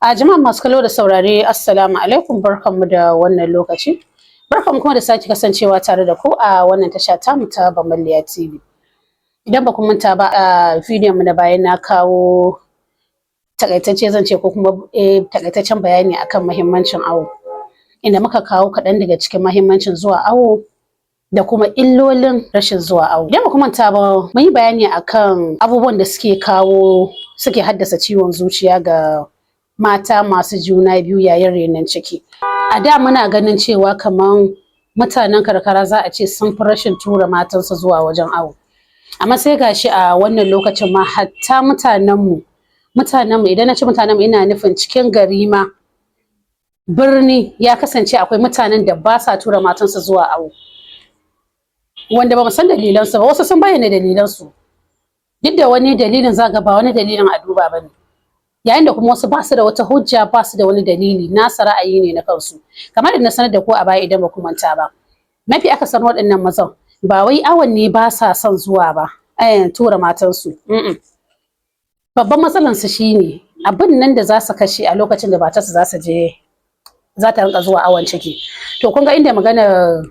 A jama'a masu kallo da saurare assalamu alaikum, barkanmu da wannan lokaci. Barkanmu kuma da sake kasancewa tare da ku a wannan tasha tamu ta Bamballiya TV. Idan ba ku manta ba a bidiyon mu na baya na kawo takaitacce zan ce ko kuma takaitaccen bayani akan muhimmancin awo. Inda muka kawo kaɗan daga cikin muhimmancin zuwa awo da kuma illolin rashin zuwa awo. Idan ba ku manta ba mun yi bayani akan abubuwan da suke haddasa ciwon zuciya ga mata masu juna biyu yayin renon ciki. A da muna ganin cewa kaman mutanen karkara za a ce sun fi rashin tura matansu zuwa wajen awo. Amma sai gashi a wannan lokacin ma hatta mutanenmu idan na ce mutanenmu ina nufin cikin gari ma birni ya kasance akwai mutanen da ba sa tura matansu zuwa awo. Wanda ba mu san dalilansu ba, wasu sun bayyana dalilansu. Duk da wani dalilin zaga ba wani dalilin a duba ba ne. Yayin da kuma wasu ba su da wata hujja, ba su da wani dalili, nasa ra'ayi ne na kansu. Kamar da na sanar da ku a baya idan ba ku manta ba, mafi akasarin waɗannan mazan ba wai awon ne ba sa son zuwa ba, tura matansu. Babban matsalansu shine abin nan da za su kashe a lokacin da matarsu za ta rinka zuwa awon ciki. To kun ga inda maganar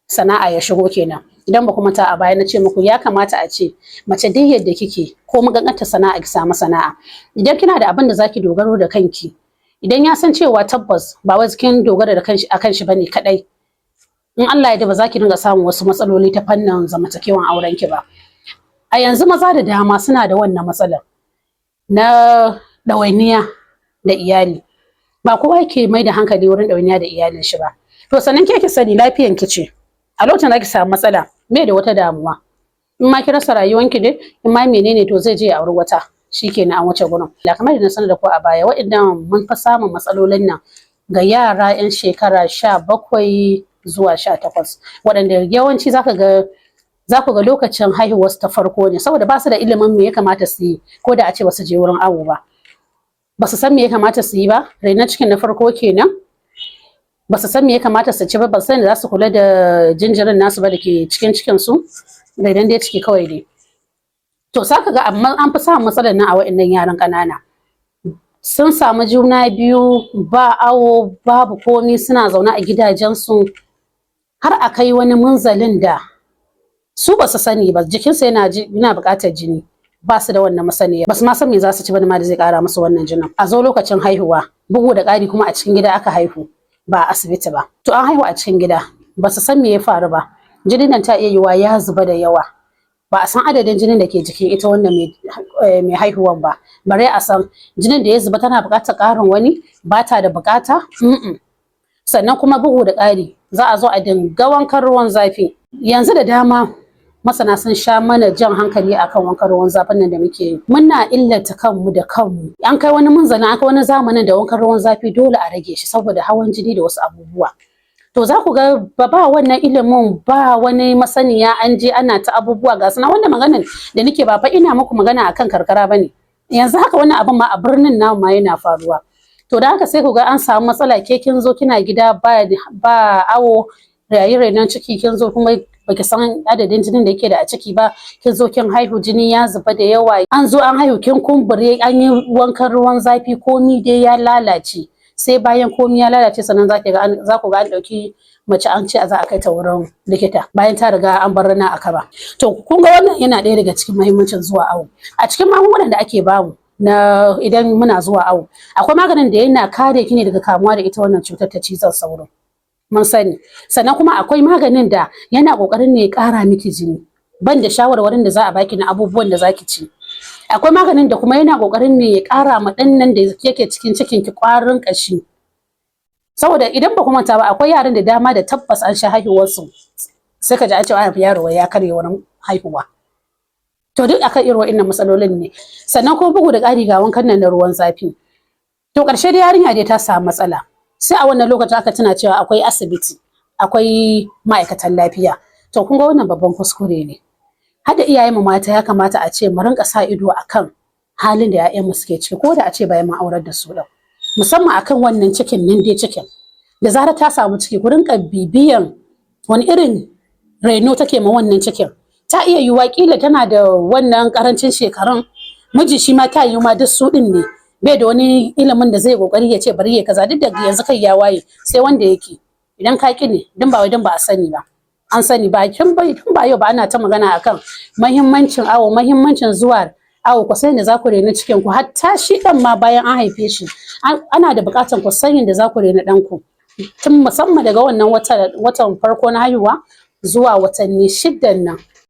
sana'a ya shigo kenan. Idan ba ku manta a baya na ce muku ya kamata a ce mace duk yadda kike ko maganganta sana'a ki samu sana'a. Idan kina da abin da zaki dogaro da kanki, idan ya san cewa tabbas ba wai kin dogara da kanshi akan shi bane kadai, in Allah ya da ba za ki dinga samun wasu matsaloli ta fannin zamantakewan auren ki ba. A yanzu maza da dama suna da wannan matsalar na ɗawainiya da iyali. Ba kowa yake mai da hankali wurin ɗawainiya da iyalin shi ba. To sannan ke ki sani lafiyan ki ce. A lokacin da ki samu matsala, bai da wata damuwa. In ma ki rasa rayuwanki ne, in ma menene to zai je ya auri wata. Shikenan an wuce gurin. Da kamar da na sanar da ku a baya, waɗannan mun fa samun matsalolin nan ga yara 'yan shekara 17 zuwa 18, waɗanda yawanci za ku ga lokacin haihuwarsu ta farko ne, saboda ba su da ilimin me ya kamata su yi, ko da a ce ba su je wurin awo ba. Ba su san me ya kamata su yi ba, rainon cikin na farko kenan. Ba su san me ya kamata su ci ba, ba su san da za su kula da jinjirin nasu ba da ke cikin cikinsu, rainon dai ciki kawai dai. To saka ga amma an fi samun matsalar nan a waɗannan yaran ƙanana. Sun samu juna biyu ba awo babu komi, suna zaune a gidajensu har a kai wani munzalin da su ba su sani ba, jikinsu yana buƙatar jini, ba su da wannan masaniya, ba su ma san me za su ci ba ma da zai ƙara musu wannan jinin. A zo lokacin haihuwa, bugu da ƙari kuma a cikin gida aka haihu, ba a asibiti ba. To an haihu a cikin gida, ba su san me ya faru ba, jinin nan ta iya yiwa ya zuba da yawa. Ba a san adadin jinin da ke jikin ita wannan mai haihuwan ba, bare a san jinin da ya zuba tana buƙatar ƙarin wani, ba ta da buƙata. Sannan kuma bugu da ƙari za a zo a dinga wankan ruwan zafi. Yanzu da dama masana sun sha mana jan hankali akan wankan ruwan zafin nan da muke yi. Muna illata kanmu da kanmu. An kai wani munzalin, an kai wani zamanin da wankan ruwan zafi dole a rage shi saboda hawan jini da wasu abubuwa. To za ku ga ba wannan ilimin, ba wani masaniya, an je ana ta abubuwa ga suna. Wannan maganar da nake ba fa ina muku magana akan karkara bane. Yanzu haka wannan abin ma a birnin namu ma yana faruwa. To da haka sai ku ga an samu matsala, ke kin zo kina gida ba awo, yayin rainon ciki kin zo kuma baki san adadin jinin da yake da a ciki ba, kin zo kin haihu jini ya zuba da yawa, an zo an haihu kin kumbure, an yi wankan ruwan zafi, komi dai ya lalace. Sai bayan komi ya lalace sannan za ku ga an ɗauki mace an ce za a kai ta wurin likita bayan ta riga an bar rana a kaba. To kun ga wannan yana ɗaya daga cikin muhimmancin zuwa awo. A cikin magungunan da ake bamu na idan muna zuwa awo, akwai maganin da yana kare ki ne daga kamuwa da ita wannan cutar ta cizon sauro. Mun sani. Sannan kuma akwai maganin da yana ƙoƙarin ne ya ƙara miki jini, ban da shawarwarin da za a baki na abubuwan da zaki ci. Akwai maganin da kuma yana ƙoƙarin ne ya ƙara ma ɗan nan da yake cikin cikin ki ƙwarin ƙashi. Saboda idan ba ku manta ba, akwai yaran da dama da tabbas an sha haihuwarsu sai ka ji an ce an yaro ya karye wurin haihuwa. To duk akan irin wa'innan matsalolin ne. Sannan kuma bugu da ƙari ga wankan nan na ruwan zafi. To ƙarshe da yarinya dai ta samu matsala. Sai a wannan lokacin aka tuna cewa akwai asibiti, akwai ma'aikatan lafiya. To kun ga wannan babban kuskure ne. Hada iyayenmu mata ya kamata a ce mu rinka sa ido akan halin da 'ya'yanmu suke ciki, ko da a ce bayan mun aurar da su ɗin. Musamman akan wannan cikin nan dai cikin. Da zarar ta samu ciki, ku rinka bibiyan wani irin raino take ma wannan cikin. Ta iya yiwuwa kila tana da wannan karancin shekarun, miji shi ma ta yi ma duk su ɗin ne. bai da wani ilimin da zai kokari ya ce bari ya kaza, duk da yanzu kai ya waye sai wanda yake. Idan ka ki ne dan ba wai dan ba a sani ba, an sani ba kin ba yau ba ana ta magana akan mahimmancin awo, mahimmancin zuwa awo. Ku san da za ku reni cikin ku, hatta shi dan ma bayan an haife shi ana da buƙatar ku san yadda za ku reni ɗanku tun musamman daga wannan watan farko na haihuwa zuwa watanni 6 nan.